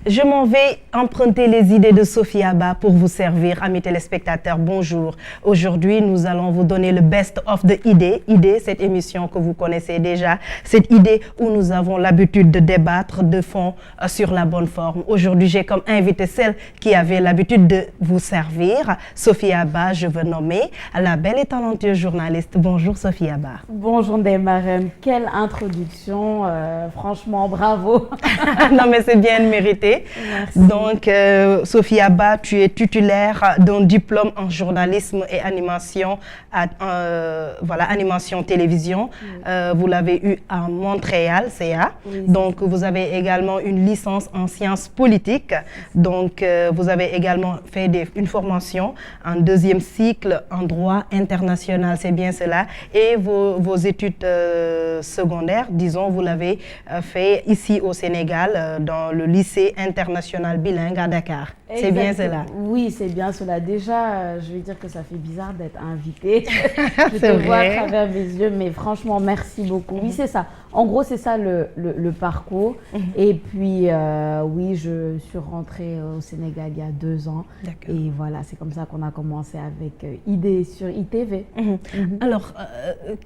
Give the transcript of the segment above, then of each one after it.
Je m'en vais emprunter les idées de Sophie Abba pour vous servir, amis téléspectateurs. Bonjour. Aujourd'hui, nous allons vous donner le best-of de Idées. Idées, cette émission que vous connaissez déjà. Cette idée où nous avons l'habitude de débattre de fond sur la bonne forme. Aujourd'hui, j'ai comme invité celle qui avait l'habitude de vous servir, Sophie Abba. Je veux nommer la belle et talentueuse journaliste. Bonjour Sophie Abba. Bonjour Ndeye Marème. Quelle introduction. Franchement, bravo. Non, mais c'est bien mérité. Merci. Donc, Sophie Abba, tu es titulaire d'un diplôme en journalisme et animation, animation télévision. Vous l'avez eu à Montréal, CA. Oui, donc, vous avez également une licence en sciences politiques. Donc, vous avez également fait une formation en deuxième cycle en droit international, c'est bien cela. Et vos études secondaires, disons, vous l'avez fait ici au Sénégal, dans le lycée international bilingue à Dakar. C'est bien cela? Oui, c'est bien cela. Déjà, je vais dire que ça fait bizarre d'être invitée. Je te C'est vois à vrai. travers mes yeux, mais franchement, merci beaucoup. Oui, c'est ça. En gros, c'est ça le parcours. Et puis, oui, je suis rentrée au Sénégal il y a 2 ans. D'accord. Et voilà, c'est comme ça qu'on a commencé avec Idées sur ITV. Alors,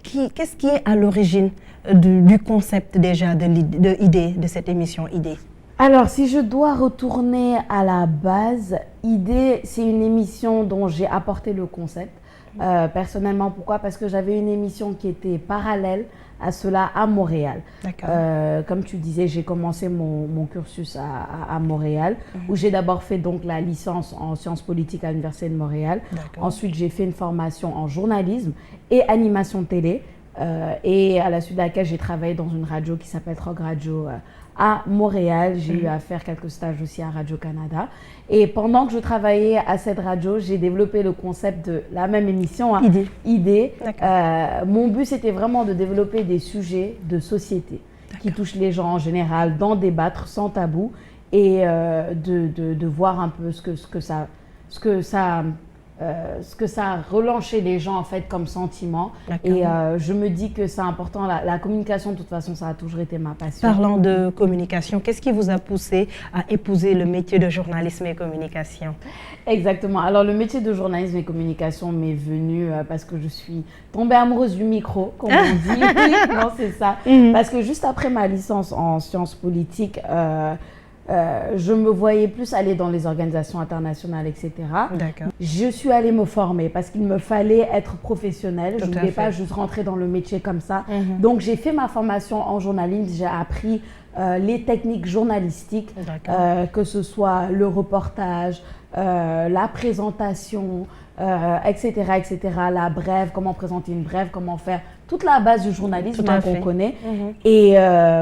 qu'est-ce qui est à l'origine du concept déjà de Idées, de cette émission Idées? Alors, si je dois retourner à la base, Idées, c'est une émission dont j'ai apporté le concept. Personnellement, pourquoi? Parce que j'avais une émission qui était parallèle à cela à Montréal. D'accord. Comme tu disais, j'ai commencé mon cursus à Montréal, où j'ai d'abord fait donc la licence en sciences politiques à l'Université de Montréal. D'accord. Ensuite, j'ai fait une formation en journalisme et animation télé. Et à la suite de laquelle j'ai travaillé dans une radio qui s'appelle Rock Radio à Montréal. J'ai eu à faire quelques stages aussi à Radio-Canada. Et pendant que je travaillais à cette radio, j'ai développé le concept de la même émission, hein, Idées. Mon but, c'était vraiment de développer des sujets de société qui touchent les gens en général, d'en débattre sans tabou et de voir un peu ce que ça relance chez les gens en fait comme sentiment. Et je me dis que c'est important, la communication de toute façon ça a toujours été ma passion. Parlant de communication, qu'est-ce qui vous a poussé à épouser le métier de journalisme et communication? Exactement, alors le métier de journalisme et communication m'est venu parce que je suis tombée amoureuse du micro, comme on dit. Oui, non, c'est ça. Parce que juste après ma licence en sciences politiques, je me voyais plus aller dans les organisations internationales, etc. D'accord. Je suis allée me former parce qu'il me fallait être professionnelle. Je ne voulais pas juste rentrer dans le métier comme ça. Donc, j'ai fait ma formation en journalisme. J'ai appris les techniques journalistiques, que ce soit le reportage, la présentation, etc., etc. La brève, comment présenter une brève, comment faire toute la base du journalisme qu'on connaît. Et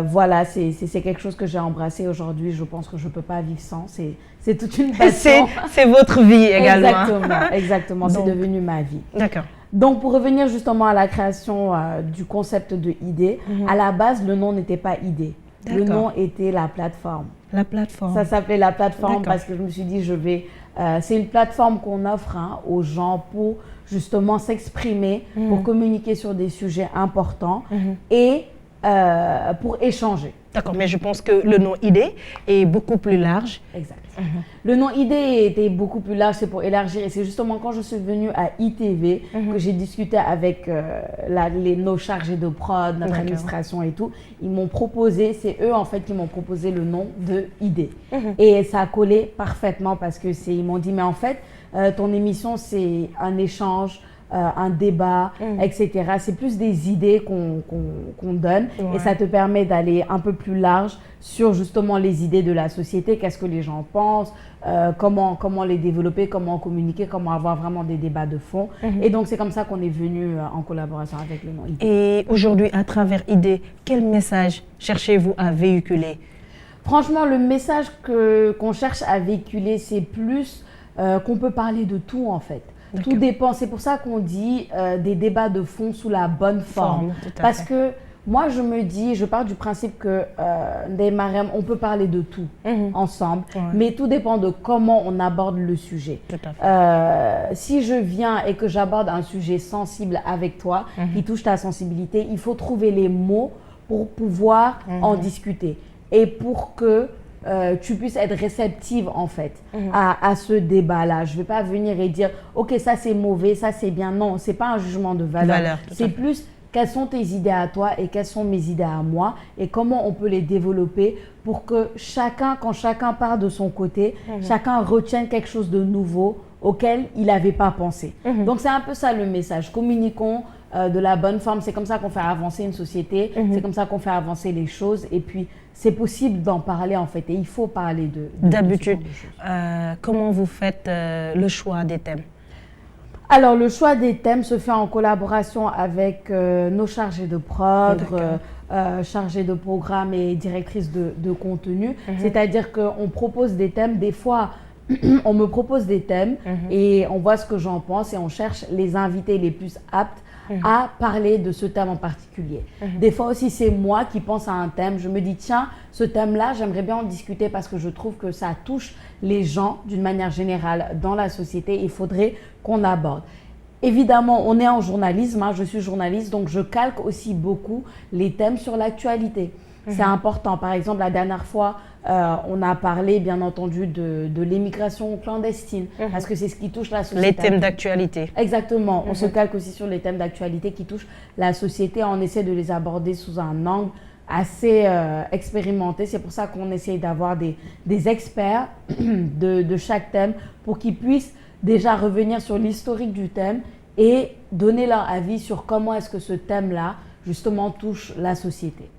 voilà, c'est quelque chose que j'ai embrassé aujourd'hui. Je pense que je ne peux pas vivre sans. C'est toute une passion. C'est votre vie également. Exactement, exactement. C'est devenu ma vie. D'accord. Donc, pour revenir justement à la création du concept de Idées, à la base, le nom n'était pas Idées. Le nom était la plateforme. La plateforme. Ça s'appelait la plateforme parce que je me suis dit, c'est une plateforme qu'on offre aux gens pour justement s'exprimer, pour communiquer sur des sujets importants et pour échanger. D'accord, mais je pense que le nom Idées est beaucoup plus large. Exact. Le nom Idées était beaucoup plus large, c'est pour élargir. Et c'est justement quand je suis venue à ITV que j'ai discuté avec nos chargés de prod, notre administration et tout. Ils m'ont proposé, c'est eux en fait qui m'ont proposé le nom de Idées. Et ça a collé parfaitement parce que ils m'ont dit, mais en fait, ton émission c'est un échange, un débat, etc. C'est plus des idées qu'on donne et ça te permet d'aller un peu plus large sur justement les idées de la société, qu'est-ce que les gens pensent, comment les développer, comment communiquer, comment avoir vraiment des débats de fond. Et donc c'est comme ça qu'on est venu en collaboration avec le nom Idées. Et aujourd'hui, à travers Idées, quel message cherchez-vous à véhiculer? Franchement, le message qu'on cherche à véhiculer, c'est plus qu'on peut parler de tout en fait. Tout dépend, c'est pour ça qu'on dit des débats de fond sous la bonne forme. Parce que moi, je me dis, je pars du principe que Ndeye Marème, on peut parler de tout ensemble, mais tout dépend de comment on aborde le sujet. Si je viens et que j'aborde un sujet sensible avec toi, qui touche ta sensibilité, il faut trouver les mots pour pouvoir en discuter. Et pour que tu puisses être réceptive en fait à ce débat-là. Je ne vais pas venir et dire ok, ça c'est mauvais, ça c'est bien. Non, c'est pas un jugement de valeur. C'est plus quelles sont tes idées à toi et quelles sont mes idées à moi et comment on peut les développer pour que chacun, quand chacun part de son côté, chacun retienne quelque chose de nouveau auquel il n'avait pas pensé. Donc c'est un peu ça le message. Communiquons de la bonne forme. C'est comme ça qu'on fait avancer une société. C'est comme ça qu'on fait avancer les choses. Et puis c'est possible d'en parler en fait. Et il faut parler de d'habitude. Comment vous faites le choix des thèmes? Alors, le choix des thèmes se fait en collaboration avec nos chargés de prod, chargés de programme et directrices de contenu. C'est-à-dire qu'on propose des thèmes. Des fois, on me propose des thèmes et on voit ce que j'en pense et on cherche les invités les plus aptes à parler de ce thème en particulier. Des fois aussi, c'est moi qui pense à un thème. Je me dis, tiens, ce thème-là, j'aimerais bien en discuter parce que je trouve que ça touche les gens d'une manière générale dans la société. Il faudrait qu'on aborde. Évidemment, on est en journalisme, je suis journaliste, donc je calque aussi beaucoup les thèmes sur l'actualité. C'est important. Par exemple, la dernière fois, on a parlé, bien entendu, de l'émigration clandestine, parce que c'est ce qui touche la société. Les thèmes d'actualité. Exactement. On se calque aussi sur les thèmes d'actualité qui touchent la société. On essaie de les aborder sous un angle assez expérimenté. C'est pour ça qu'on essaie d'avoir des experts de chaque thème pour qu'ils puissent déjà revenir sur l'historique du thème et donner leur avis sur comment est-ce que ce thème-là, justement, touche la société.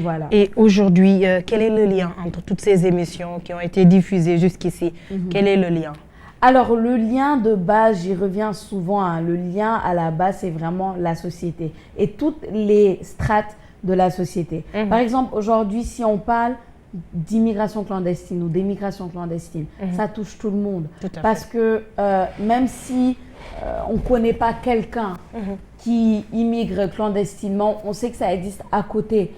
Voilà. Et aujourd'hui, quel est le lien entre toutes ces émissions qui ont été diffusées jusqu'ici? Quel est le lien? Alors, le lien de base, j'y reviens souvent, le lien à la base, c'est vraiment la société et toutes les strates de la société. Par exemple, aujourd'hui, si on parle d'immigration clandestine ou d'émigration clandestine, ça touche tout le monde. Parce que même si on ne connaît pas quelqu'un qui immigre clandestinement, on sait que ça existe à côté.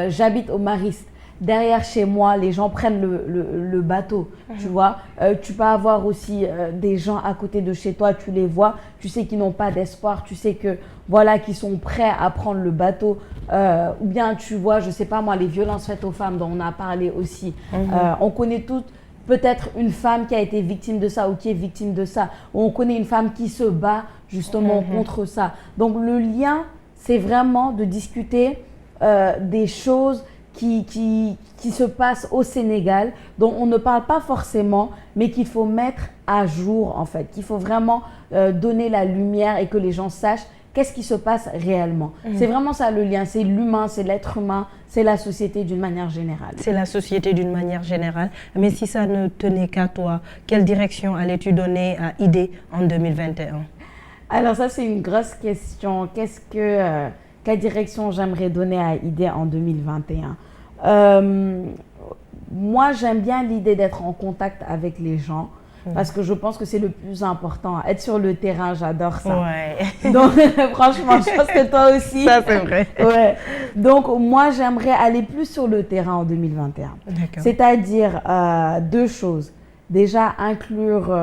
J'habite au Mariste. Derrière chez moi, les gens prennent le bateau, tu vois. Tu peux avoir aussi des gens à côté de chez toi, tu les vois, tu sais qu'ils n'ont pas d'espoir, tu sais que voilà, qu'ils sont prêts à prendre le bateau. Ou bien tu vois, je sais pas moi, les violences faites aux femmes dont on a parlé aussi. On connaît toutes peut-être une femme qui a été victime de ça ou qui est victime de ça. Ou on connaît une femme qui se bat justement contre ça. Donc le lien, c'est vraiment de discuter des choses qui se passent au Sénégal, dont on ne parle pas forcément, mais qu'il faut mettre à jour en fait, qu'il faut vraiment donner la lumière et que les gens sachent qu'est-ce qui se passe réellement. C'est vraiment ça le lien, c'est l'humain, c'est l'être humain, c'est la société d'une manière générale. C'est la société d'une manière générale, mais si ça ne tenait qu'à toi, quelle direction allais-tu donner à IDÉ en 2021? Alors ça c'est une grosse question, quelle direction j'aimerais donner à IDÉ en 2021? Moi, j'aime bien l'idée d'être en contact avec les gens parce que je pense que c'est le plus important. Être sur le terrain, j'adore ça. Ouais. Donc, franchement, je pense que toi aussi. Ça, c'est vrai. Ouais. Donc, moi, j'aimerais aller plus sur le terrain en 2021. C'est-à-dire deux choses. Déjà, inclure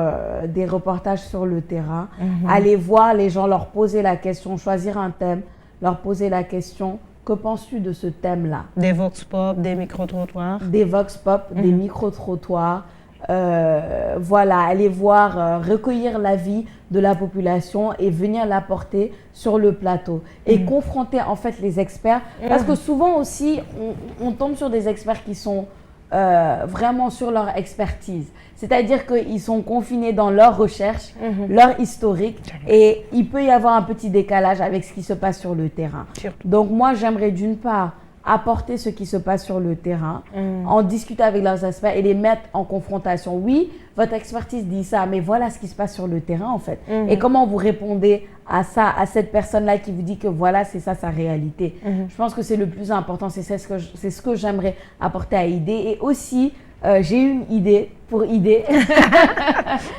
des reportages sur le terrain, aller voir les gens, leur poser la question, choisir un thème, leur poser la question, que penses-tu de ce thème-là? Des vox pop, des micro-trottoirs? Des vox pop, des micro-trottoirs. Voilà, aller voir, recueillir l'avis de la population et venir l'apporter sur le plateau. Et confronter en fait les experts. Parce que souvent aussi, on tombe sur des experts qui sont vraiment sur leur expertise. C'est-à-dire qu'ils sont confinés dans leur recherche, leur historique, et il peut y avoir un petit décalage avec ce qui se passe sur le terrain. Donc moi, j'aimerais d'une part apporter ce qui se passe sur le terrain, en discuter avec leurs experts et les mettre en confrontation. Oui, votre expertise dit ça, mais voilà ce qui se passe sur le terrain en fait. Et comment vous répondez à ça, à cette personne-là qui vous dit que voilà, c'est ça sa réalité. Je pense que c'est le plus important, c'est ce que j'aimerais apporter à IDÉ. Et aussi, j'ai une idée pour IDÉ.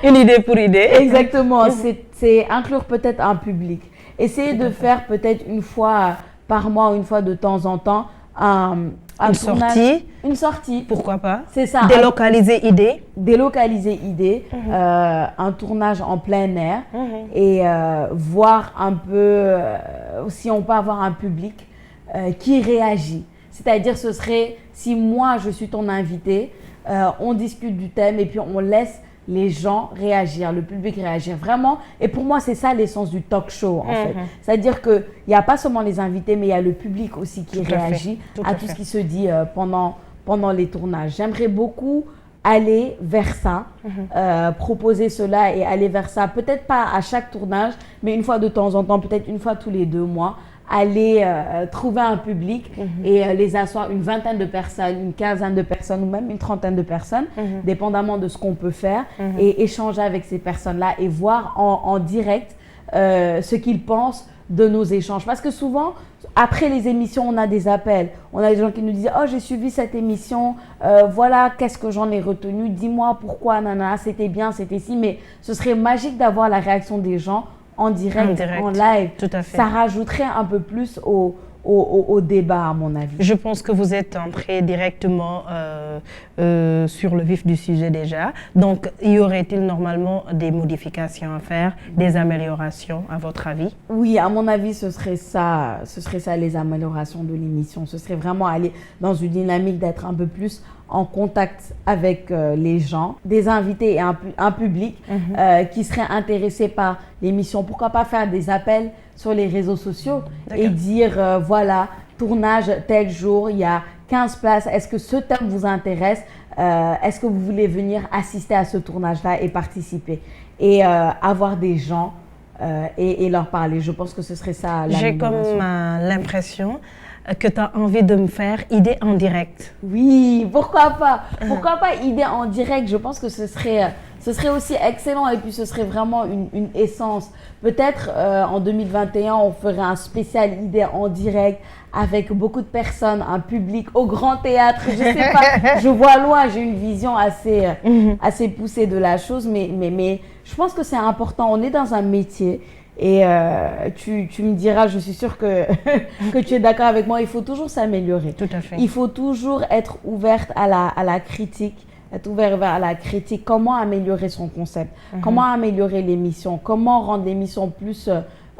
Une idée pour IDÉ. Exactement, c'est inclure peut-être un public. Essayer de faire peut-être une fois par mois ou une fois de temps en temps une sortie. Pourquoi pas? C'est ça. Délocaliser IDÉ. Délocaliser IDÉ, un tournage en plein air et voir un peu si on peut avoir un public qui réagit. C'est-à-dire, ce serait, si moi je suis ton invité, on discute du thème et puis on laisse les gens réagir, le public réagir vraiment. Et pour moi, c'est ça l'essence du talk show en fait. C'est-à-dire qu'il n'y a pas seulement les invités, mais il y a le public aussi qui réagit à tout ce qui se dit pendant les tournages. J'aimerais beaucoup aller vers ça, proposer cela et aller vers ça. Peut-être pas à chaque tournage, mais une fois de temps en temps, peut-être une fois tous les 2 mois, aller trouver un public et les asseoir, une vingtaine de personnes, une quinzaine de personnes ou même une trentaine de personnes, dépendamment de ce qu'on peut faire, et échanger avec ces personnes-là et voir en direct ce qu'ils pensent de nos échanges. Parce que souvent, après les émissions, on a des appels. On a des gens qui nous disent « Oh, j'ai suivi cette émission, voilà, qu'est-ce que j'en ai retenu, dis-moi pourquoi, nana, c'était bien, c'était si. » Mais ce serait magique d'avoir la réaction des gens en direct, en live. Tout à fait. Ça rajouterait un peu plus au débat, à mon avis. Je pense que vous êtes entré directement sur le vif du sujet déjà. Donc, y aurait-il normalement des modifications à faire, des améliorations, à votre avis? Oui, à mon avis, ce serait ça les améliorations de l'émission. Ce serait vraiment aller dans une dynamique d'être un peu plus en contact avec les gens, des invités et un public qui serait intéressé par l'émission. Pourquoi pas faire des appels sur les réseaux sociaux et dire voilà, tournage tel jour, il y a 15 places, est-ce que ce thème vous intéresse? Est-ce que vous voulez venir assister à ce tournage-là et participer? Et avoir des gens et leur parler. Je pense que ce serait ça l'amélioration. J'ai comme l'impression que tu as envie de me faire idée en direct. Oui, pourquoi pas? Pourquoi pas idée en direct? Je pense que ce serait aussi excellent et puis ce serait vraiment une essence. Peut-être en 2021, on ferait un spécial idée en direct avec beaucoup de personnes, un public au grand théâtre. Je sais pas, je vois loin, j'ai une vision assez poussée de la chose, mais je pense que c'est important. On est dans un métier. Et tu me diras, je suis sûre que tu es d'accord avec moi, il faut toujours s'améliorer. Tout à fait. Il faut toujours être ouverte à la critique, comment améliorer son concept, comment améliorer l'émission, comment rendre l'émission plus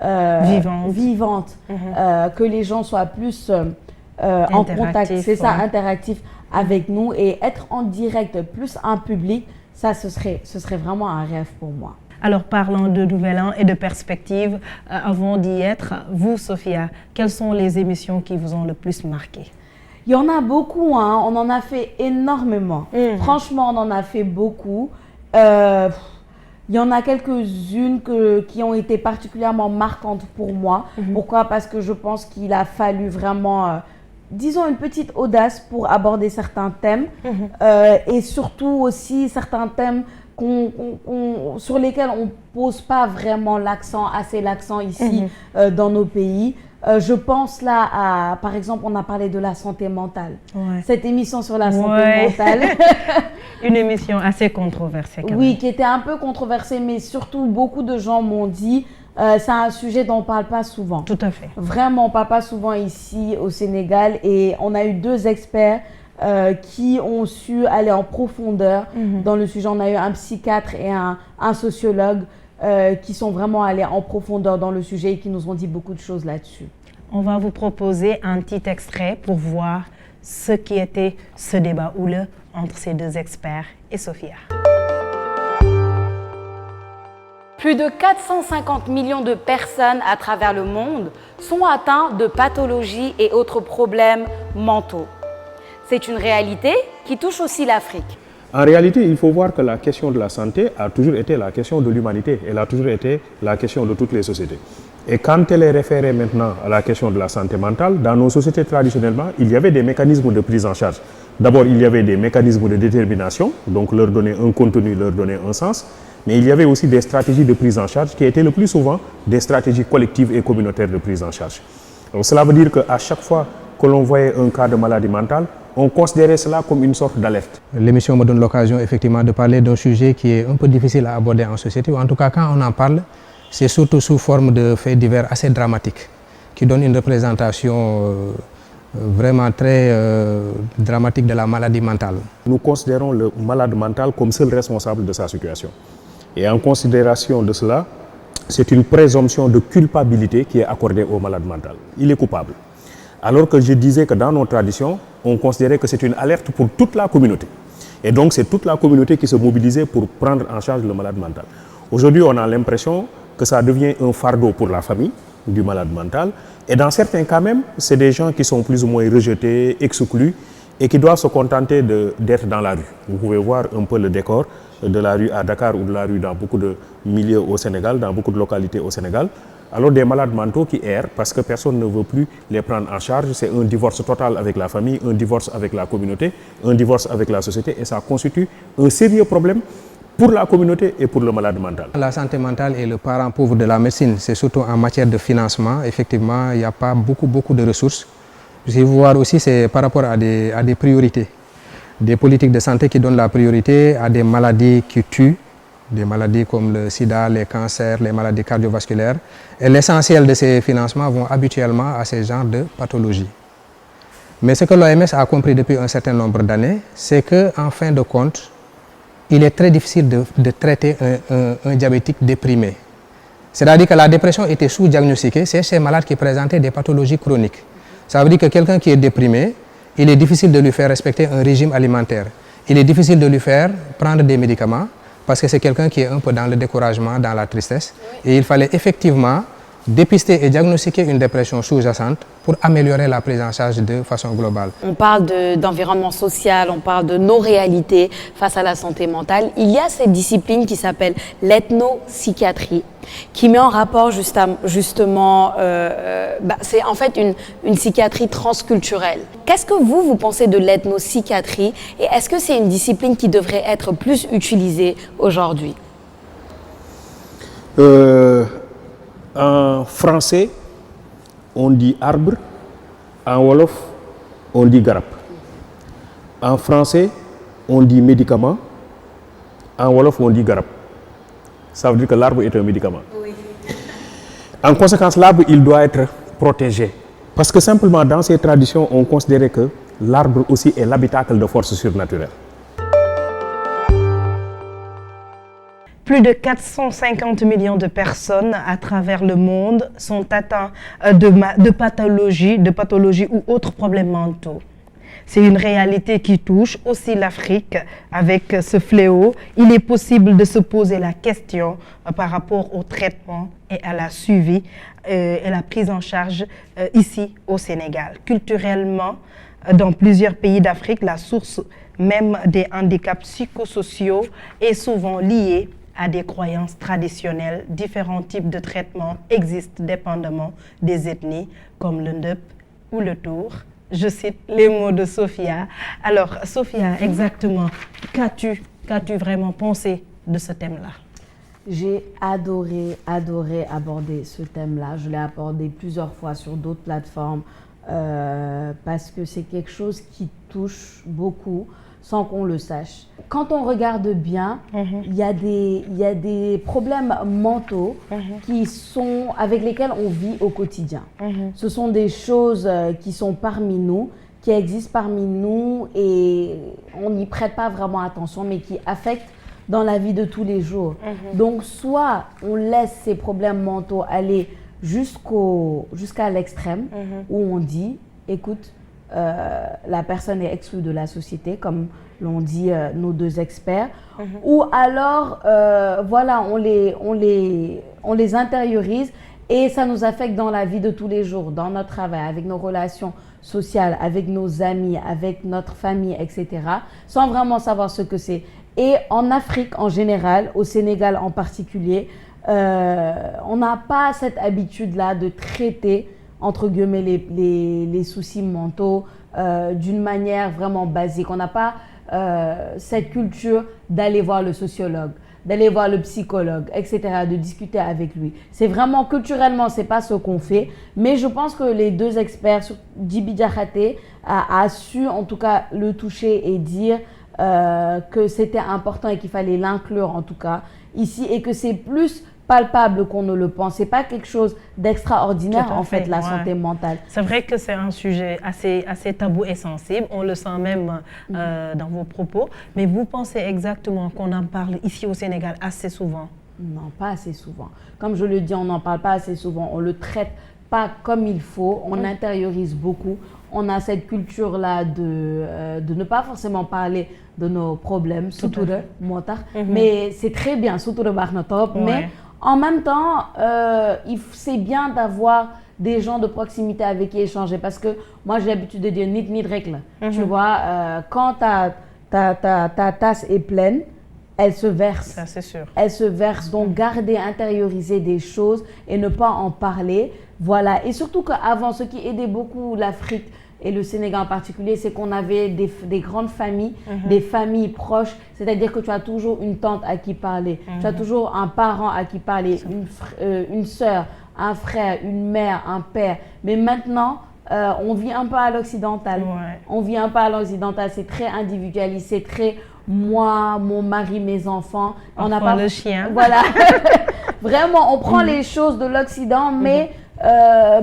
vivante, que les gens soient plus en contact, c'est ça, interactif avec nous et être en direct, plus un public, ça ce serait vraiment un rêve pour moi. Alors, parlons de Nouvel An et de perspectives. Avant d'y être, vous, Sophia, quelles sont les émissions qui vous ont le plus marqué? Il y en a beaucoup, hein. On en a fait énormément. Franchement, on en a fait beaucoup. Il y en a quelques-unes qui ont été particulièrement marquantes pour moi. Pourquoi? Parce que je pense qu'il a fallu vraiment, disons, une petite audace pour aborder certains thèmes et surtout aussi certains thèmes sur lesquels on ne pose pas vraiment l'accent ici dans nos pays. Je pense là à, par exemple, on a parlé de la santé mentale. Cette émission sur la santé mentale. Une émission assez controversée. Oui, qui était un peu controversée, mais surtout beaucoup de gens m'ont dit c'est un sujet dont on ne parle pas souvent. Tout à fait. Vraiment, on ne parle pas souvent ici au Sénégal et on a eu 2 experts qui ont su aller en profondeur dans le sujet. On a eu un psychiatre et un sociologue qui sont vraiment allés en profondeur dans le sujet et qui nous ont dit beaucoup de choses là-dessus. On va vous proposer un petit extrait pour voir ce qui était ce débat houleux entre ces 2 experts et Sophia. Plus de 450 millions de personnes à travers le monde sont atteintes de pathologies et autres problèmes mentaux. C'est une réalité qui touche aussi l'Afrique. En réalité, il faut voir que la question de la santé a toujours été la question de l'humanité. Elle a toujours été la question de toutes les sociétés. Et quand elle est référée maintenant à la question de la santé mentale, dans nos sociétés traditionnellement, il y avait des mécanismes de prise en charge. D'abord, il y avait des mécanismes de détermination, donc leur donner un contenu, leur donner un sens. Mais il y avait aussi des stratégies de prise en charge qui étaient le plus souvent des stratégies collectives et communautaires de prise en charge. Donc cela veut dire qu'à chaque fois que l'on voyait un cas de maladie mentale, on considérait cela comme une sorte d'alerte. L'émission me donne l'occasion effectivement de parler d'un sujet qui est un peu difficile à aborder en société. En tout cas, quand on en parle, c'est surtout sous forme de faits divers assez dramatiques, qui donnent une représentation vraiment très dramatique de la maladie mentale. Nous considérons le malade mental comme seul responsable de sa situation. Et en considération de cela, c'est une présomption de culpabilité qui est accordée au malade mental. Il est coupable. Alors que je disais que dans nos traditions, on considérait que c'est une alerte pour toute la communauté. Et donc, c'est toute la communauté qui se mobilisait pour prendre en charge le malade mental. Aujourd'hui, on a l'impression que ça devient un fardeau pour la famille du malade mental. Et dans certains cas même, c'est des gens qui sont plus ou moins rejetés, exclus, et qui doivent se contenter d'être dans la rue. Vous pouvez voir un peu le décor de la rue à Dakar ou de la rue dans beaucoup de milieux au Sénégal, dans beaucoup de localités au Sénégal. Alors des malades mentaux qui errent parce que personne ne veut plus les prendre en charge. C'est un divorce total avec la famille, un divorce avec la communauté, un divorce avec la société, et ça constitue un sérieux problème pour la communauté et pour le malade mental. La santé mentale est le parent pauvre de la médecine. C'est surtout en matière de financement. Effectivement, il n'y a pas beaucoup de ressources. Si vous voyez aussi, c'est par rapport à des priorités. Des politiques de santé qui donnent la priorité à des maladies qui tuent, des maladies comme le sida, les cancers, les maladies cardiovasculaires. Et l'essentiel de ces financements vont habituellement à ces genres de pathologies. Mais ce que l'OMS a compris depuis un certain nombre d'années, c'est qu'en fin de compte, il est très difficile de traiter un diabétique déprimé. C'est-à-dire que la dépression était sous-diagnostiquée, c'est ces malades qui présentaient des pathologies chroniques. Ça veut dire que quelqu'un qui est déprimé, il est difficile de lui faire respecter un régime alimentaire. Il est difficile de lui faire prendre des médicaments parce que c'est quelqu'un qui est un peu dans le découragement, dans la tristesse. Et il fallait effectivement dépister et diagnostiquer une dépression sous-jacente pour améliorer la prise en charge de façon globale. On parle d'environnement social, on parle de nos réalités face à la santé mentale. Il y a cette discipline qui s'appelle l'ethnopsychiatrie, qui met en rapport justement, c'est en fait une psychiatrie transculturelle. Qu'est-ce que vous pensez de l'ethnopsychiatrie et est-ce que c'est une discipline qui devrait être plus utilisée aujourd'hui? En français, on dit arbre. En wolof, on dit garab. En français, on dit médicament. En wolof, on dit garab. Ça veut dire que l'arbre est un médicament. Oui. En conséquence, l'arbre, il doit être protégé. Parce que simplement, dans ces traditions, on considérait que l'arbre aussi est l'habitacle de forces surnaturelles. Plus de 450 millions de personnes à travers le monde sont atteintes de pathologies ou autres problèmes mentaux. C'est une réalité qui touche aussi l'Afrique. Avec ce fléau, il est possible de se poser la question par rapport au traitement et à la suivi et la prise en charge ici au Sénégal. Culturellement, dans plusieurs pays d'Afrique, la source même des handicaps psychosociaux est souvent liée à des croyances traditionnelles. Différents types de traitements existent dépendamment des ethnies, comme le Ndeup ou le Tour. Je cite les mots de Sophia. Alors, Sophia, exactement, qu'as-tu vraiment pensé de ce thème-là? J'ai adoré aborder ce thème-là. Je l'ai abordé plusieurs fois sur d'autres plateformes parce que c'est quelque chose qui touche beaucoup sans qu'on le sache. Quand on regarde bien, il y a des problèmes mentaux avec lesquels on vit au quotidien. Ce sont des choses qui sont parmi nous, qui existent parmi nous et on n'y prête pas vraiment attention, mais qui affectent dans la vie de tous les jours. Donc, soit on laisse ces problèmes mentaux aller jusqu'à l'extrême, où on dit, écoute, la personne est exclue de la société, comme l'ont dit nos deux experts, ou alors, voilà, on les intériorise et ça nous affecte dans la vie de tous les jours, dans notre travail, avec nos relations sociales, avec nos amis, avec notre famille, etc., sans vraiment savoir ce que c'est. Et en Afrique en général, au Sénégal en particulier, on n'a pas cette habitude-là de traiter entre guillemets les soucis mentaux d'une manière vraiment basique. On n'a pas cette culture d'aller voir le sociologue, d'aller voir le psychologue, etc., de discuter avec lui. C'est vraiment culturellement, c'est pas ce qu'on fait, mais je pense que les deux experts, Djiby Diakhaté a su en tout cas le toucher et dire que c'était important et qu'il fallait l'inclure en tout cas ici et que c'est plus palpable qu'on ne le pense. C'est pas quelque chose d'extraordinaire en fait, la santé mentale. C'est vrai que c'est un sujet assez tabou et sensible. On le sent même dans vos propos. Mais vous pensez exactement qu'on en parle ici au Sénégal assez souvent? Non, pas assez souvent. Comme je le dis, on n'en parle pas assez souvent. On le traite pas comme il faut, on intériorise beaucoup. On a cette culture-là de ne pas forcément parler de nos problèmes, surtout de montar, mais c'est très bien, surtout de Barnotop, mais en même temps, c'est bien d'avoir des gens de proximité avec qui échanger, parce que moi j'ai l'habitude de dire ni règle, tu vois, quand ta tasse est pleine, elle se verse. Ça, c'est sûr. Elle se verse. Donc, garder, intérioriser des choses et ne pas en parler. Voilà. Et surtout qu'avant, ce qui aidait beaucoup l'Afrique et le Sénégal en particulier, c'est qu'on avait des grandes familles, des familles proches. C'est-à-dire que tu as toujours une tante à qui parler. Tu as toujours un parent à qui parler, une sœur, un frère, une mère, un père. Mais maintenant, on vit un peu à l'occidental. On vit un peu à l'occidental. C'est très individualiste, c'est très... moi, mon mari, mes enfants. On n'a pas le chien. Voilà. Vraiment, on prend les choses de l'Occident, mais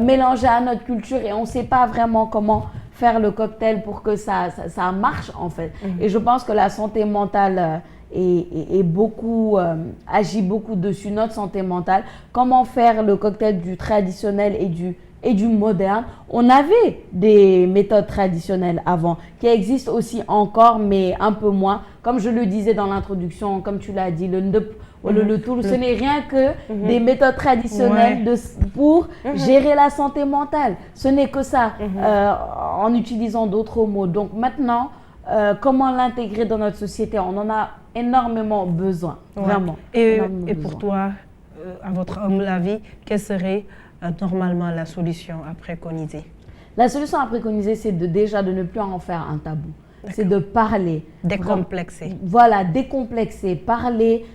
mélangées à notre culture et on ne sait pas vraiment comment faire le cocktail pour que ça marche en fait. Et je pense que la santé mentale est beaucoup, agit beaucoup dessus, notre santé mentale. Comment faire le cocktail du traditionnel et du moderne. On avait des méthodes traditionnelles avant, qui existent aussi encore, mais un peu moins. Comme je le disais dans l'introduction, comme tu l'as dit, le tour, ce n'est rien que des méthodes traditionnelles pour gérer la santé mentale. Ce n'est que ça, en utilisant d'autres mots. Donc maintenant, comment l'intégrer dans notre société? On en a énormément besoin, vraiment. Et pour toi, à votre humble avis, quelle serait normalement la solution à préconiser? La solution à préconiser, c'est déjà de ne plus en faire un tabou. C'est de parler. Décomplexer. Voilà, décomplexer, parler.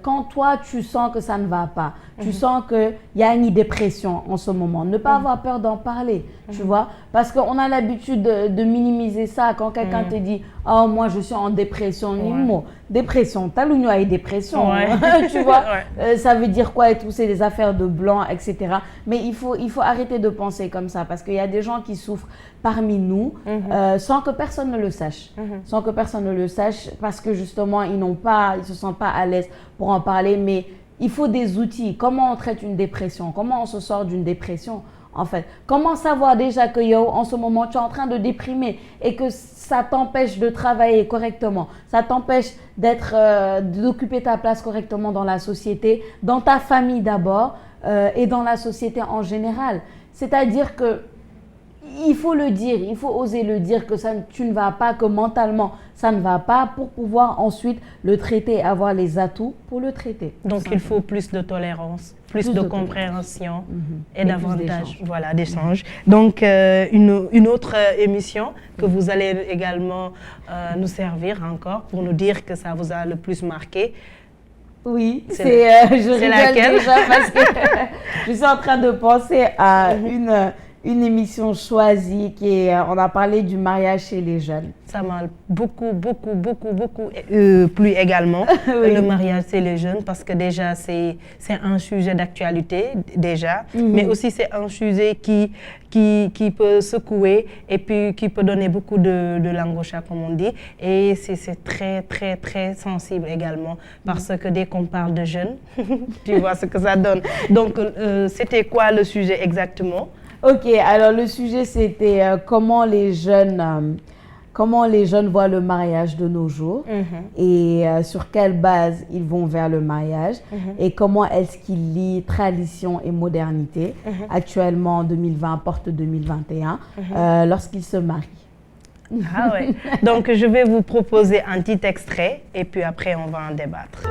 Quand toi, tu sens que ça ne va pas, tu sens qu'il y a une dépression en ce moment, ne pas avoir peur d'en parler, tu vois. Parce qu'on a l'habitude de minimiser ça. Quand quelqu'un te dit « Oh, moi, je suis en dépression », dépression, t'as l'union avec dépression, tu vois. Ça veut dire quoi et tout, c'est des affaires de blanc, etc. Mais il faut arrêter de penser comme ça parce qu'il y a des gens qui souffrent parmi nous sans que personne ne le sache. Sans que personne ne le sache parce que justement, ils se sentent pas à l'aise pour en parler. Mais il faut des outils. Comment on traite une dépression? Comment on se sort d'une dépression? En fait, comment savoir déjà que en ce moment, tu es en train de déprimer et que ça t'empêche de travailler correctement, ça t'empêche d'occuper ta place correctement dans la société, dans ta famille d'abord et dans la société en général. C'est-à-dire que il faut le dire, il faut oser le dire que tu ne vas pas, que mentalement ça ne va pas pour pouvoir ensuite le traiter et avoir les atouts pour le traiter. Donc il faut plus de tolérance, plus de compréhension et davantage d'échanges. Donc une autre émission que vous allez également nous servir encore pour nous dire que ça vous a le plus marqué. Oui, je rigole déjà parce que je suis en train de penser à une émission choisie on a parlé du mariage chez les jeunes. Ça m'a beaucoup plu également, le mariage chez les jeunes, parce que déjà c'est un sujet d'actualité déjà, mais aussi c'est un sujet qui peut secouer et puis qui peut donner beaucoup de langocha, comme on dit, et c'est très sensible également, parce que dès qu'on parle de jeunes, tu vois ce que ça donne. Donc c'était quoi le sujet exactement? Ok, alors le sujet c'était comment les jeunes voient le mariage de nos jours et sur quelle base ils vont vers le mariage et comment est-ce qu'ils lient tradition et modernité actuellement en 2020, porte 2021, lorsqu'ils se marient. Ah ouais. Donc je vais vous proposer un petit extrait et puis après on va en débattre.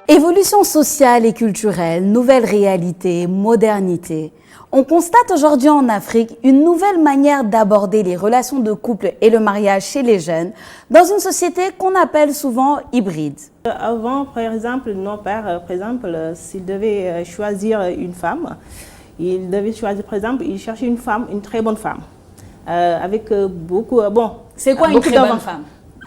Évolution sociale et culturelle, nouvelles réalités, modernité. On constate aujourd'hui en Afrique une nouvelle manière d'aborder les relations de couple et le mariage chez les jeunes dans une société qu'on appelle souvent hybride. Avant, par exemple, nos pères, par exemple, s'ils devaient choisir une femme, ils devaient choisir, par exemple, ils cherchaient une femme, une très bonne femme, avec beaucoup, C'est quoi une très bonne femme?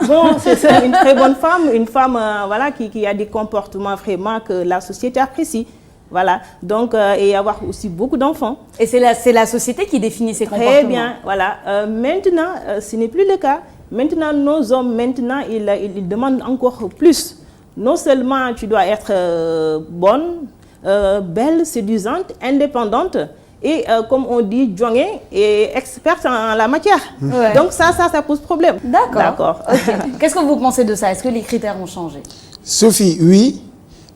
Bon, c'est une très bonne femme, une femme voilà, qui a des comportements vraiment que la société apprécie. Voilà, donc, et avoir aussi beaucoup d'enfants. Et c'est la société qui définit ces comportements. Très bien, voilà. Maintenant, ce n'est plus le cas. Maintenant, nos hommes, ils demandent encore plus. Non seulement tu dois être bonne, belle, séduisante, indépendante et, comme on dit, jonge et experte en la matière. Ouais. Donc ça pose problème. D'accord. Ok. Qu'est-ce que vous pensez de ça? Est-ce que les critères ont changé? Sophie, oui,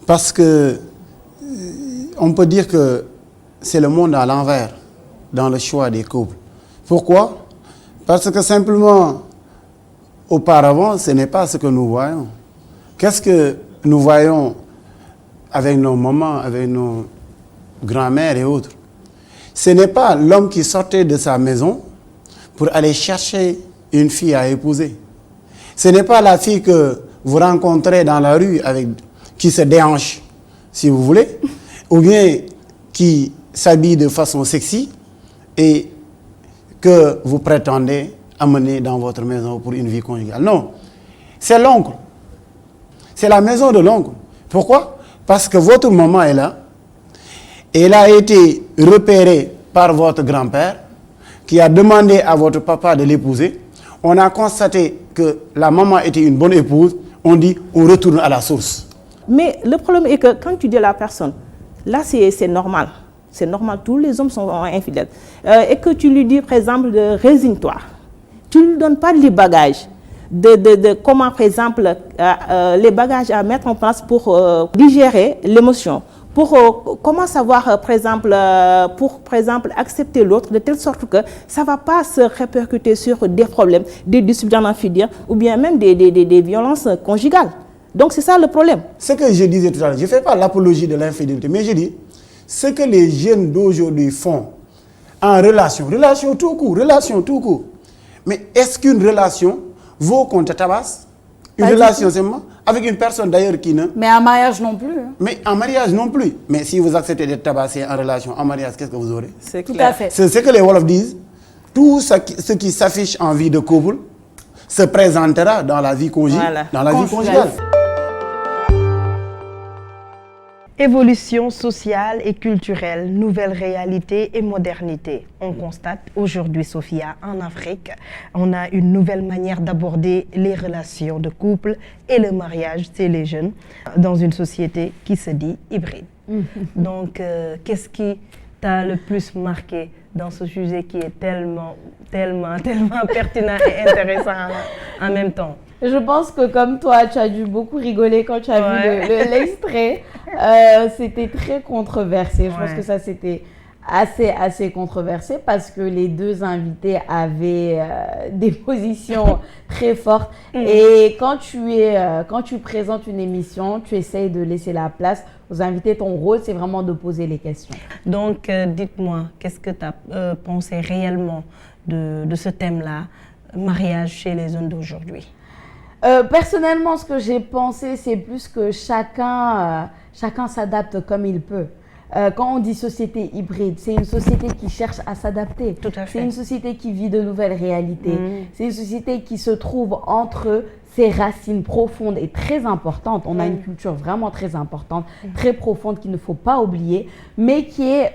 parce que on peut dire que c'est le monde à l'envers dans le choix des couples. Pourquoi? Parce que simplement, auparavant, ce n'est pas ce que nous voyons. Qu'est-ce que nous voyons avec nos mamans, avec nos grands-mères et autres? Ce n'est pas l'homme qui sortait de sa maison pour aller chercher une fille à épouser. Ce n'est pas la fille que vous rencontrez dans la rue qui se déhanche, si vous voulez, ou bien qui s'habille de façon sexy et que vous prétendez amener dans votre maison pour une vie conjugale. Non, c'est l'oncle. C'est la maison de l'oncle. Pourquoi? Parce que votre maman est là. Elle a été repérée par votre grand-père qui a demandé à votre papa de l'épouser. On a constaté que la maman était une bonne épouse. On dit, on retourne à la source. Mais le problème est que quand tu dis à la personne, là c'est normal. C'est normal, tous les hommes sont infidèles. Et que tu lui dis, par exemple, de résigne-toi. Tu ne lui donnes pas les bagages. De comment, par exemple, les bagages à mettre en place pour digérer l'émotion. Pour comment savoir, par exemple, accepter l'autre de telle sorte que ça ne va pas se répercuter sur des problèmes, des disputes dans la filière ou bien même des violences conjugales. Donc c'est ça le problème. Ce que je disais tout à l'heure, je ne fais pas l'apologie de l'infidélité, mais je dis ce que les jeunes d'aujourd'hui font en relation tout court. Mais est-ce qu'une relation vaut qu'on te tabasse? Une relation seulement avec une personne d'ailleurs qui ne... Mais en mariage non plus. Hein. Mais en mariage non plus. Mais si vous acceptez d'être tabassé en relation, en mariage, qu'est-ce que vous aurez? C'est Tout clair. à fait. C'est ce que les Wolofs disent. Tout ce qui s'affiche en vie de couple se présentera dans la vie conjugale. Conjugale. Évolution sociale et culturelle, nouvelles réalités et modernité. On constate aujourd'hui, Sophia, en Afrique, on a une nouvelle manière d'aborder les relations de couple et le mariage chez les jeunes dans une société qui se dit hybride. Donc, qu'est-ce qui t'a le plus marqué dans ce sujet qui est tellement pertinent et intéressant en même temps? Je pense que comme toi, tu as dû beaucoup rigoler quand tu as vu l'extrait. C'était très controversé. Je pense que ça, c'était assez controversé parce que les deux invités avaient des positions très fortes. Et quand tu présentes une émission, tu essayes de laisser la place aux invités. Ton rôle, c'est vraiment de poser les questions. Donc, dites-moi, qu'est-ce que tu as pensé réellement de ce thème-là, mariage chez les jeunes d'aujourd'hui? Personnellement, ce que j'ai pensé, c'est plus que chacun s'adapte comme il peut. Quand on dit société hybride, c'est une société qui cherche à s'adapter. Tout à fait. C'est une société qui vit de nouvelles réalités. C'est une société qui se trouve entre ses racines profondes et très importantes. On a une culture vraiment très importante, très profonde qu'il ne faut pas oublier, mais qui est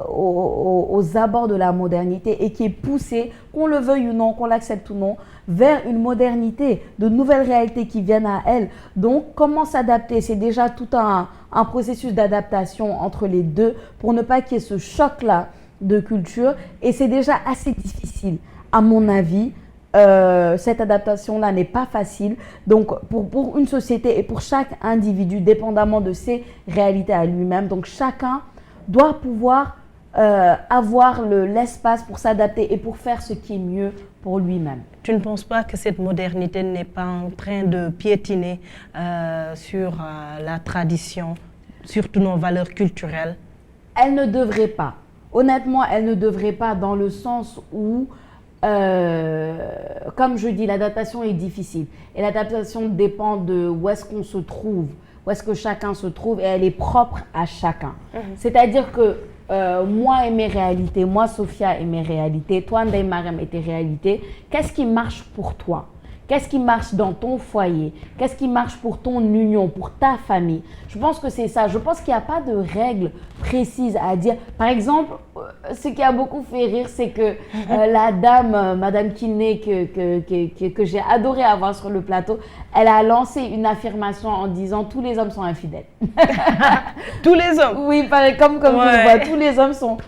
aux abords de la modernité et qui est poussée, qu'on le veuille ou non, qu'on l'accepte ou non, vers une modernité, de nouvelles réalités qui viennent à elle. Donc, comment s'adapter? C'est déjà tout un processus d'adaptation entre les deux pour ne pas qu'il y ait ce choc-là de culture. Et c'est déjà assez difficile, à mon avis. Cette adaptation-là n'est pas facile. Donc, pour une société et pour chaque individu, dépendamment de ses réalités à lui-même, donc chacun doit pouvoir avoir l'espace pour s'adapter et pour faire ce qui est mieux pour lui-même. Tu ne penses pas que cette modernité n'est pas en train de piétiner sur la tradition, surtout nos valeurs culturelles? Elle ne devrait pas. Honnêtement, elle ne devrait pas dans le sens où, comme je dis, l'adaptation est difficile. Et l'adaptation dépend de où est-ce qu'on se trouve, où est-ce que chacun se trouve et elle est propre à chacun. C'est-à-dire que moi et mes réalités, moi Sophia et mes réalités, toi Ndeye Marème et tes réalités, qu'est-ce qui marche pour toi? Qu'est-ce qui marche dans ton foyer? Qu'est-ce qui marche pour ton union, pour ta famille? Je pense que c'est ça. Je pense qu'il n'y a pas de règles précises à dire. Par exemple, ce qui a beaucoup fait rire, c'est que la dame, Madame Kiné, que j'ai adoré avoir sur le plateau, elle a lancé une affirmation en disant « tous les hommes sont infidèles ». Tous les hommes? Oui, comme tu le vois, tous les hommes sont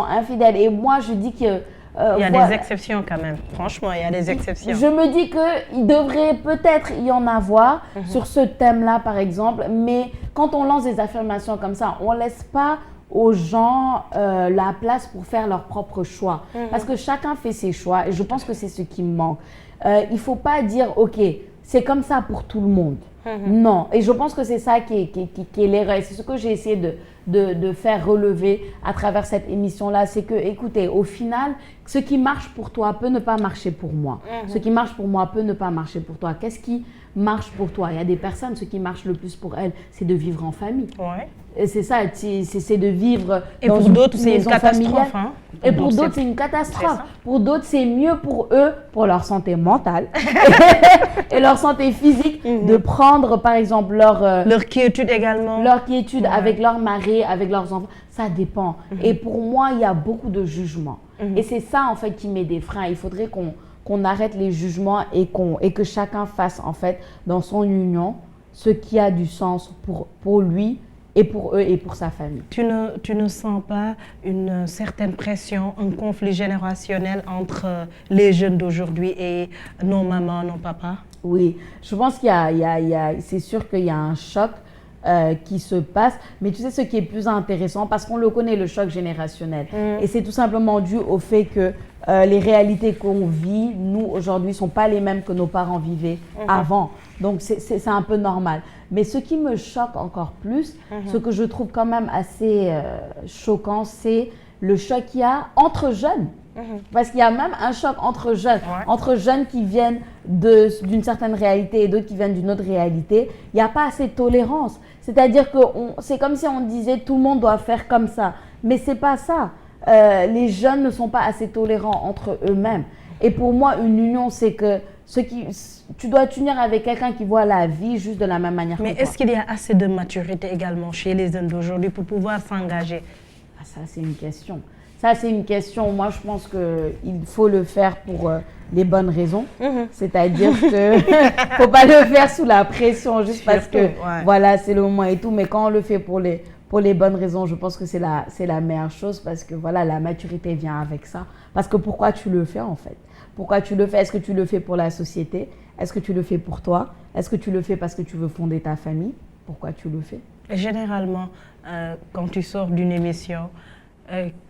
infidèles. Et moi, je dis que… il y a des exceptions quand même. Franchement, il y a des exceptions. Je me dis qu'il devrait peut-être y en avoir sur ce thème-là, par exemple. Mais quand on lance des affirmations comme ça, on ne laisse pas aux gens la place pour faire leur propre choix. Parce que chacun fait ses choix et je pense que c'est ce qui me manque. Il ne faut pas dire, OK, c'est comme ça pour tout le monde. Non, et je pense que c'est ça qui est l'erreur. C'est ce que j'ai essayé de faire relever à travers cette émission-là. C'est que, écoutez, au final, ce qui marche pour toi peut ne pas marcher pour moi. Ce qui marche pour moi peut ne pas marcher pour toi. Qu'est-ce qui marche pour toi? Il y a des personnes, ce qui marche le plus pour elles, c'est de vivre en famille. Ouais. Et c'est ça, c'est de vivre. Et pour d'autres, c'est une catastrophe. Hein? Et pour d'autres, c'est une catastrophe. Pour d'autres, c'est mieux pour eux, pour leur santé mentale et leur santé physique, de prendre, par exemple, leur quiétude également. Leur quiétude avec leur mari, avec leurs enfants. Ça dépend. Et pour moi, il y a beaucoup de jugements. Et c'est ça, en fait, qui met des freins. Il faudrait qu'on arrête les jugements et que chacun fasse, en fait, dans son union, ce qui a du sens pour lui, et pour eux et pour sa famille. Tu ne sens pas une certaine pression, un conflit générationnel entre les jeunes d'aujourd'hui et nos mamans, nos papas? Oui, je pense c'est sûr qu'il y a un choc qui se passe, mais tu sais ce qui est plus intéressant, parce qu'on le connaît, le choc générationnel, et c'est tout simplement dû au fait que les réalités qu'on vit, nous, aujourd'hui, ne sont pas les mêmes que nos parents vivaient avant. Donc, c'est un peu normal. Mais ce qui me choque encore plus, ce que je trouve quand même assez choquant, c'est le choc qu'il y a entre jeunes. Parce qu'il y a même un choc entre jeunes qui viennent d'une certaine réalité et d'autres qui viennent d'une autre réalité. Il n'y a pas assez de tolérance. C'est-à-dire que c'est comme si on disait tout le monde doit faire comme ça. Mais ce n'est pas ça. Les jeunes ne sont pas assez tolérants entre eux-mêmes. Et pour moi, une union, c'est que tu dois t'unir avec quelqu'un qui voit la vie juste de la même manière que toi. Mais est-ce qu'il y a assez de maturité également chez les jeunes d'aujourd'hui pour pouvoir s'engager? Ça, c'est une question. Ça, c'est une question. Moi, je pense qu'il faut le faire pour les bonnes raisons. C'est-à-dire que faut pas le faire sous la pression, juste parce que voilà, c'est le moment et tout. Mais quand on le fait pour les bonnes raisons, je pense que c'est la meilleure chose, parce que voilà, la maturité vient avec ça. Parce que pourquoi tu le fais en fait? Pourquoi tu le fais? Est-ce que tu le fais pour la société? Est-ce que tu le fais pour toi? Est-ce que tu le fais parce que tu veux fonder ta famille? Pourquoi tu le fais? Généralement, quand tu sors d'une émission,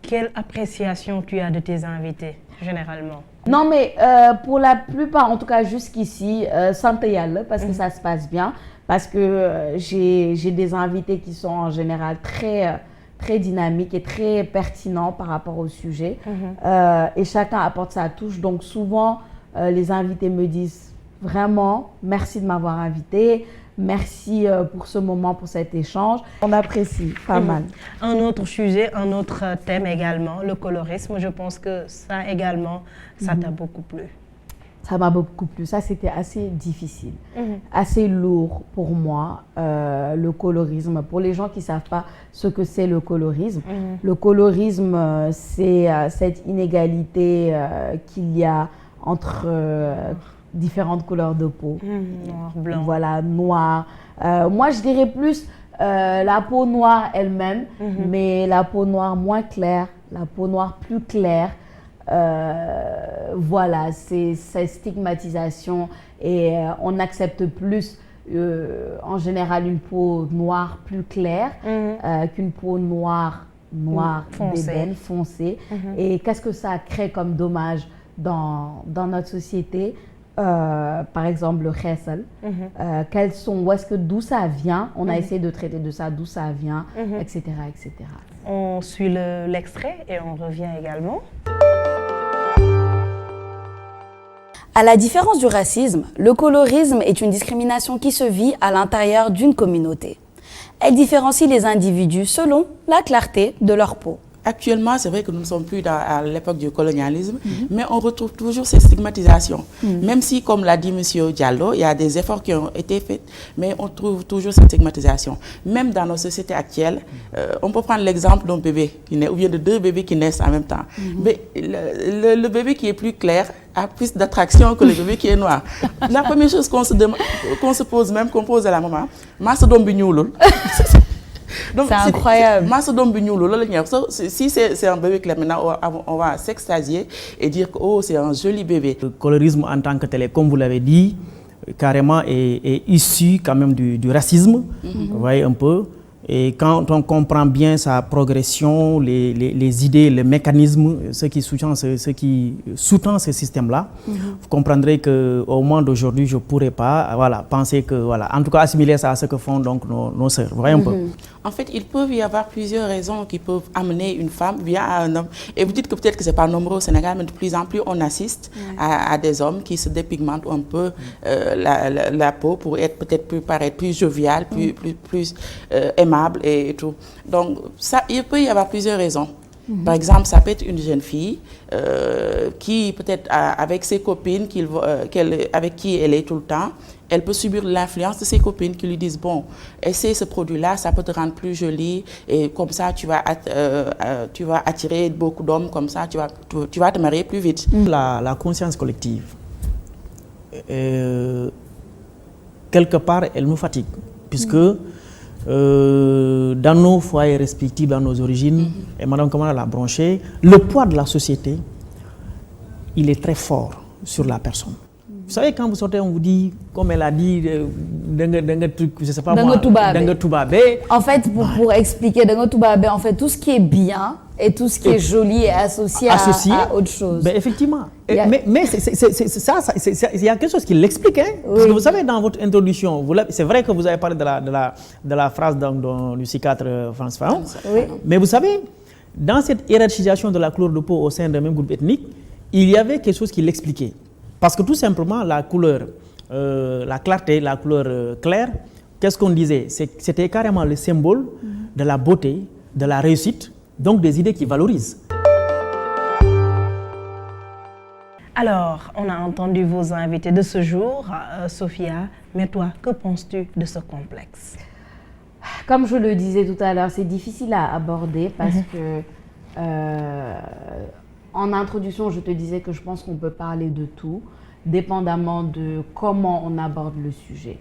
quelle appréciation tu as de tes invités, généralement? Non, mais pour la plupart, en tout cas jusqu'ici, sant yàlla, parce que ça se passe bien, parce que j'ai des invités qui sont en général très dynamiques et très pertinents par rapport au sujet. Et chacun apporte sa touche. Donc souvent, les invités me disent vraiment « merci de m'avoir invité ». Merci pour ce moment, pour cet échange. On apprécie pas mal. Un autre sujet, un autre thème également, le colorisme. Je pense que ça également, ça t'a beaucoup plu. Ça m'a beaucoup plu. Ça, c'était assez difficile, assez lourd pour moi, le colorisme. Pour les gens qui ne savent pas ce que c'est le colorisme, c'est cette inégalité qu'il y a entre différentes couleurs de peau. Noir, blanc. Voilà, noir. Moi, je dirais plus la peau noire elle-même, mais la peau noire moins claire, la peau noire plus claire. Voilà, c'est cette stigmatisation et on accepte plus en général une peau noire plus claire qu'une peau noire d'ébène, foncée. Et qu'est-ce que ça crée comme dommage dans notre société? Par exemple le khessel, d'où ça vient, on a essayé de traiter de ça, d'où ça vient, etc., etc. On suit l'extrait et on revient également. À la différence du racisme, le colorisme est une discrimination qui se vit à l'intérieur d'une communauté. Elle différencie les individus selon la clarté de leur peau. actuellement, c'est vrai que nous ne sommes plus à l'époque du colonialisme, mais on retrouve toujours ces stigmatisations. Même si, comme l'a dit M. Diallo, il y a des efforts qui ont été faits, mais on trouve toujours cette stigmatisation. Même dans nos sociétés actuelles, on peut prendre l'exemple d'un bébé qui naît, ou bien de 2 bébés qui naissent en même temps. Mais le bébé qui est plus clair a plus d'attraction que le bébé qui est noir. La première chose qu'on se pose, même qu'on pose à la maman, c'est incroyable. Si c'est un bébé clair, maintenant on va s'extasier et dire que oh, c'est un joli bébé. Le colorisme en tant que tel, comme vous l'avez dit, carrément est issu quand même du racisme, vous voyez un peu. Et quand on comprend bien sa progression, les idées, les mécanismes, ce qui sous-tend ce système-là, vous comprendrez qu'au moins d'aujourd'hui, je ne pourrais pas penser que, en tout cas, assimiler ça à ce que font donc nos sœurs. Vous voyez un peu. En fait, il peut y avoir plusieurs raisons qui peuvent amener une femme via un homme. Et vous dites que peut-être que ce n'est pas nombreux au Sénégal, mais de plus en plus, on assiste à des hommes qui se dépigmentent un peu la peau pour être peut-être paraître plus jovial, plus aimable et tout. Donc, ça, il peut y avoir plusieurs raisons. Par exemple, ça peut être une jeune fille qui, peut-être avec ses copines avec qui elle est tout le temps, elle peut subir l'influence de ses copines qui lui disent « Bon, essaie ce produit-là, ça peut te rendre plus jolie et comme ça, tu vas attirer beaucoup d'hommes, comme ça, tu vas te marier plus vite. » La conscience collective, quelque part, elle nous fatigue, puisque dans nos foyers respectifs, dans nos origines, et Madame Kamara l'a branché, le poids de la société, il est très fort sur la personne. Vous savez, quand vous sortez, on vous dit, comme elle a dit, je sais pas moi, Dengue Toubabé. En fait, pour expliquer, Dengue Toubabé, en fait, tout ce qui est bien et tout ce qui est joli est associé à autre chose. Ben effectivement. Mais il y a quelque chose qui l'explique. Hein? Oui. Parce que vous savez, dans votre introduction, c'est vrai que vous avez parlé de la phrase du psychiatre France Fanon. Oui. Mais vous savez, dans cette hiérarchisation de la couleur de peau au sein d'un même groupe ethnique, il y avait quelque chose qui l'expliquait. Parce que tout simplement, la couleur, la clarté, la couleur claire, qu'est-ce qu'on disait? C'était carrément le symbole de la beauté, de la réussite, donc des idées qui valorisent. Alors, on a entendu vos invités de ce jour, Sophia, mais toi, que penses-tu de ce complexe? Comme je le disais tout à l'heure, c'est difficile à aborder parce que en introduction, je te disais que je pense qu'on peut parler de tout, dépendamment de comment on aborde le sujet.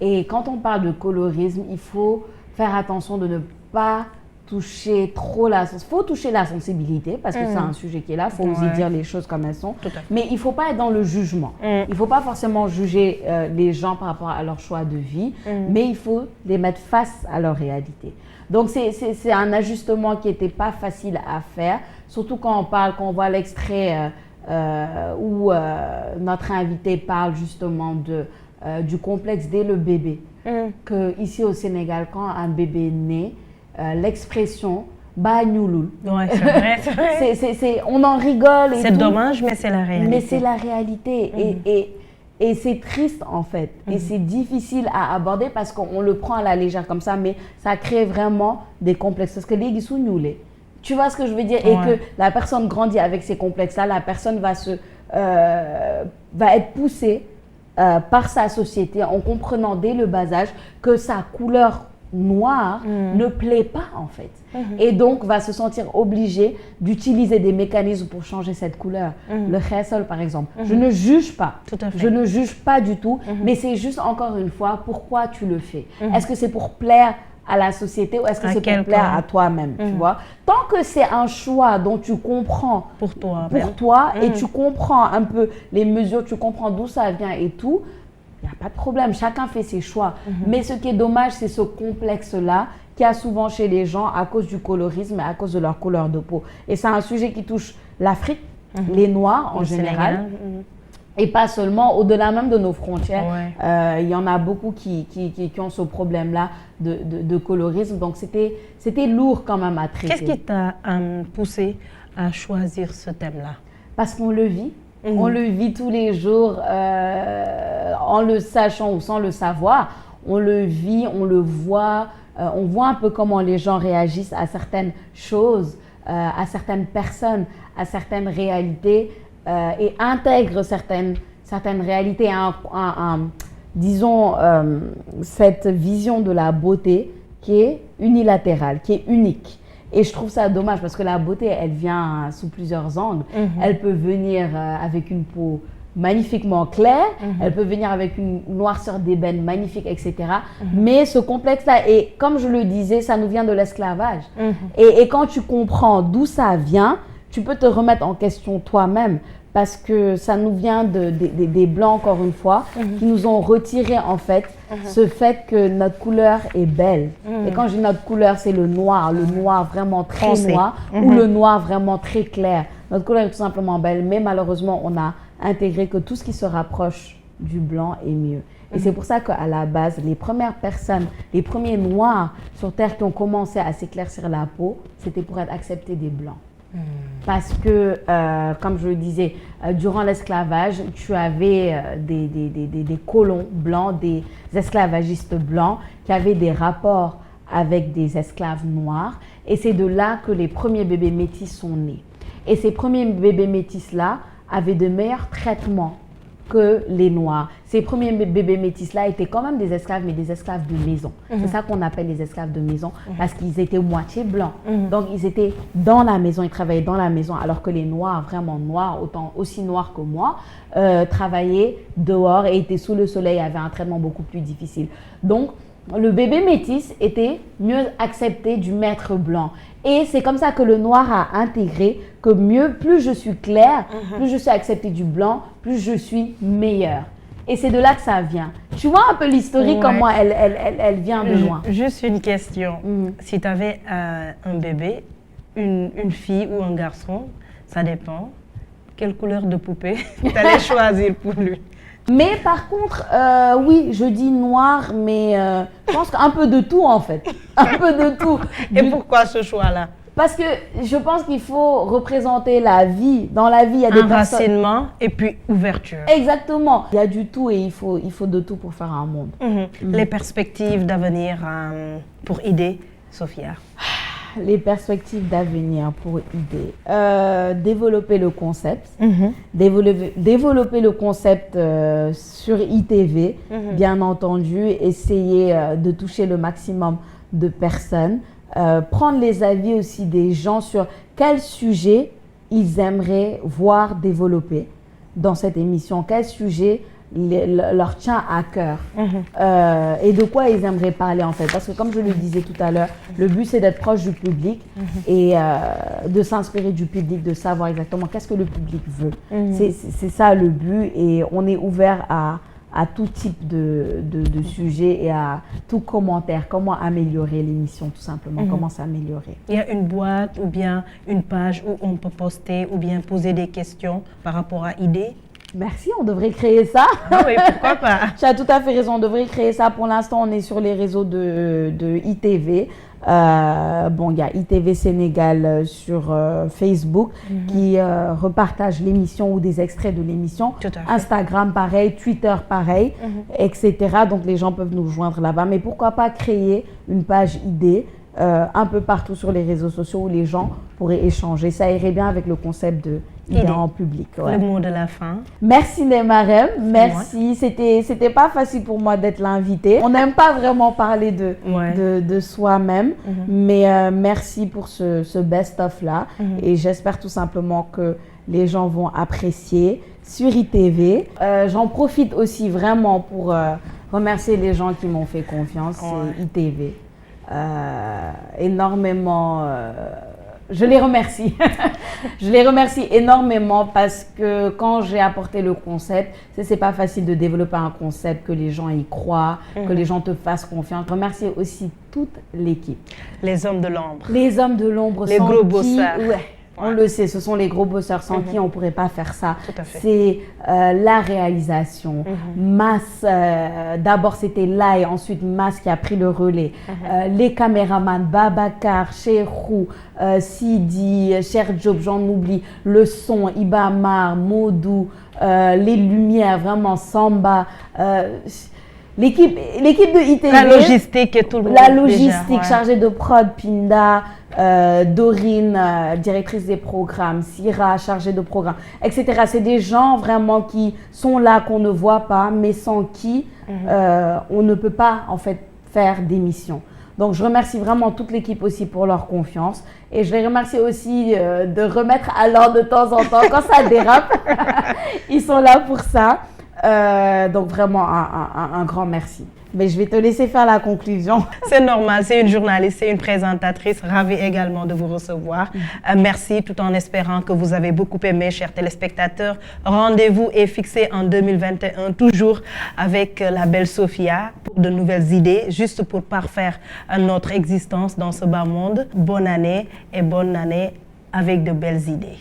Et quand on parle de colorisme, il faut faire attention de ne pas toucher trop il faut toucher la sensibilité parce que c'est un sujet qui est là, il faut oser dire les choses comme elles sont, mais il ne faut pas être dans le jugement. Il ne faut pas forcément juger les gens par rapport à leur choix de vie, mais il faut les mettre face à leur réalité. Donc c'est un ajustement qui n'était pas facile à faire, surtout quand on voit l'extrait où notre invité parle justement du complexe dès le bébé. Que ici au Sénégal, quand un bébé naît, l'expression bah ñuulul. Ouais, c'est vrai. On en rigole. C'est dommage, mais c'est la réalité. Mais c'est la réalité. Et c'est triste en fait. Et c'est difficile à aborder parce qu'on le prend à la légère comme ça, mais ça crée vraiment des complexes. Parce que les guisous ñuulé, tu vois ce que je veux dire? Et que la personne grandit avec ces complexes-là, la personne va être poussée par sa société en comprenant dès le bas âge que sa couleur noire ne plaît pas en fait. Et donc va se sentir obligé d'utiliser des mécanismes pour changer cette couleur. Le khessol par exemple. Je ne juge pas. Tout à fait. Je ne juge pas du tout, mais c'est juste encore une fois pourquoi tu le fais. Est-ce que c'est pour plaire à la société ou est-ce que c'est pour plaire à toi-même, tu vois? Tant que c'est un choix dont tu comprends pour toi et tu comprends un peu les mesures, tu comprends d'où ça vient et tout, il n'y a pas de problème, chacun fait ses choix. Mais ce qui est dommage, c'est ce complexe-là qu'il y a souvent chez les gens à cause du colorisme et à cause de leur couleur de peau. Et c'est un sujet qui touche l'Afrique, les Noirs en général, et pas seulement, au-delà même de nos frontières. Il y en a beaucoup qui ont ce problème-là de colorisme. Donc c'était lourd quand même à traiter. Qu'est-ce qui t'a poussé à choisir ce thème-là? Parce qu'on le vit. On le vit tous les jours, en le sachant ou sans le savoir. On le vit, on le voit, on voit un peu comment les gens réagissent à certaines choses. à certaines personnes, à certaines réalités et intègre certaines réalités, disons, cette vision de la beauté qui est unilatérale, qui est unique. Et je trouve ça dommage parce que la beauté, elle vient sous plusieurs angles. Elle peut venir avec une peau magnifiquement claire, elle peut venir avec une noirceur d'ébène magnifique, etc. Mais ce complexe-là, et comme je le disais, ça nous vient de l'esclavage. Et quand tu comprends d'où ça vient, tu peux te remettre en question toi-même. Parce que ça nous vient des Blancs, encore une fois, qui nous ont retiré, en fait, ce fait que notre couleur est belle. Et quand je dis notre couleur, c'est le noir vraiment très noir ou le noir vraiment très clair. Notre couleur est tout simplement belle, mais malheureusement, on a intégré que tout ce qui se rapproche du blanc est mieux. Et c'est pour ça qu'à la base, les premières personnes, les premiers noirs sur Terre qui ont commencé à s'éclaircir la peau, c'était pour être acceptés des Blancs. Parce que, comme je le disais, durant l'esclavage, tu avais des colons blancs, des esclavagistes blancs qui avaient des rapports avec des esclaves noirs. Et c'est de là que les premiers bébés métis sont nés. Et ces premiers bébés métis-là avaient de meilleurs traitements que les noirs. Ces premiers bébés métis-là étaient quand même des esclaves, mais des esclaves de maison. C'est ça qu'on appelle les esclaves de maison, parce qu'ils étaient moitié blancs. Donc, ils étaient dans la maison, ils travaillaient dans la maison, alors que les noirs, vraiment noirs, aussi noirs que moi, travaillaient dehors et étaient sous le soleil, avaient un traitement beaucoup plus difficile. Donc, le bébé métis était mieux accepté du maître blanc. Et c'est comme ça que le noir a intégré que plus je suis claire, plus je suis acceptée du blanc, plus je suis meilleure. Et c'est de là que ça vient. Tu vois un peu l'historique, comment elle vient de loin. Juste une question. Si tu avais un bébé, une fille ou un garçon, ça dépend, quelle couleur de poupée tu allais choisir pour lui? Mais par contre, oui, je dis noir, mais je pense qu'un peu de tout en fait. Un peu de tout. Et pourquoi ce choix-là? Parce que je pense qu'il faut représenter la vie. Dans la vie, il y a des enracinement et puis ouverture. Exactement. Il y a du tout et il faut de tout pour faire un monde. Les perspectives d'avenir pour IDE, Sophia? Les perspectives d'avenir pour IDE. Développer le concept. Développer le concept sur ITV, bien entendu. Essayer de toucher le maximum de personnes. Prendre les avis aussi des gens sur quel sujet ils aimeraient voir développer dans cette émission. Quel sujet leur tient à cœur et de quoi ils aimeraient parler en fait. Parce que comme je le disais tout à l'heure, le but c'est d'être proche du public et de s'inspirer du public, de savoir exactement qu'est-ce que le public veut. C'est ça le but et on est ouvert à tout type de sujet et à tout commentaire, comment améliorer l'émission tout simplement, comment s'améliorer. Il y a une boîte ou bien une page où on peut poster ou bien poser des questions par rapport à IDE? Merci, on devrait créer ça. Ah oui, pourquoi pas? Tu as tout à fait raison, on devrait créer ça. Pour l'instant, on est sur les réseaux de ITV. Bon, il y a ITV Sénégal sur Facebook qui repartage l'émission ou des extraits de l'émission. Instagram, pareil, Twitter, pareil, etc. Donc, les gens peuvent nous joindre là-bas. Mais pourquoi pas créer une page IDE un peu partout sur les réseaux sociaux où les gens pourraient échanger. Ça irait bien avec le concept de IDE en public. Le mot de la fin. Merci Nemarem, merci. C'était pas facile pour moi d'être l'invitée. On n'aime pas vraiment parler de soi-même, mais merci pour ce best-of là. Et j'espère tout simplement que les gens vont apprécier sur ITV. J'en profite aussi vraiment pour remercier les gens qui m'ont fait confiance, c'est ITV. Énormément, je les remercie. Je les remercie énormément parce que quand j'ai apporté le concept, c'est pas facile de développer un concept, que les gens y croient, que les gens te fassent confiance. Remercier aussi toute l'équipe. Les hommes de l'ombre. Les hommes de l'ombre. Les gros bosseurs. On le sait, ce sont les gros bosseurs sans qui on ne pourrait pas faire ça. C'est la réalisation. Mass, d'abord c'était là et ensuite Mass qui a pris le relais. Les caméramans, Babacar, Cherou, Sidi, Cher Job, j'en oublie. Le son, Ibamar, Modou, les lumières, vraiment Samba. l'équipe de ITV. La logistique et tout le monde. La logistique, déjà, ouais. chargée de prod, Pinda, Dorine, directrice des programmes, Syrah, chargée de programme, etc. C'est des gens vraiment qui sont là, qu'on ne voit pas, mais sans qui on ne peut pas en fait faire d'émission. Donc je remercie vraiment toute l'équipe aussi pour leur confiance et je les remercie aussi de remettre à l'ordre de temps en temps quand ça dérape. Ils sont là pour ça. Donc vraiment un grand merci. Mais je vais te laisser faire la conclusion. C'est normal, c'est une journaliste, c'est une présentatrice, ravie également de vous recevoir. Merci, tout en espérant que vous avez beaucoup aimé, chers téléspectateurs. Rendez-vous est fixé en 2021, toujours avec la belle Sophia, pour de nouvelles idées, juste pour parfaire notre existence dans ce bas monde. Bonne année et bonne année avec de belles idées.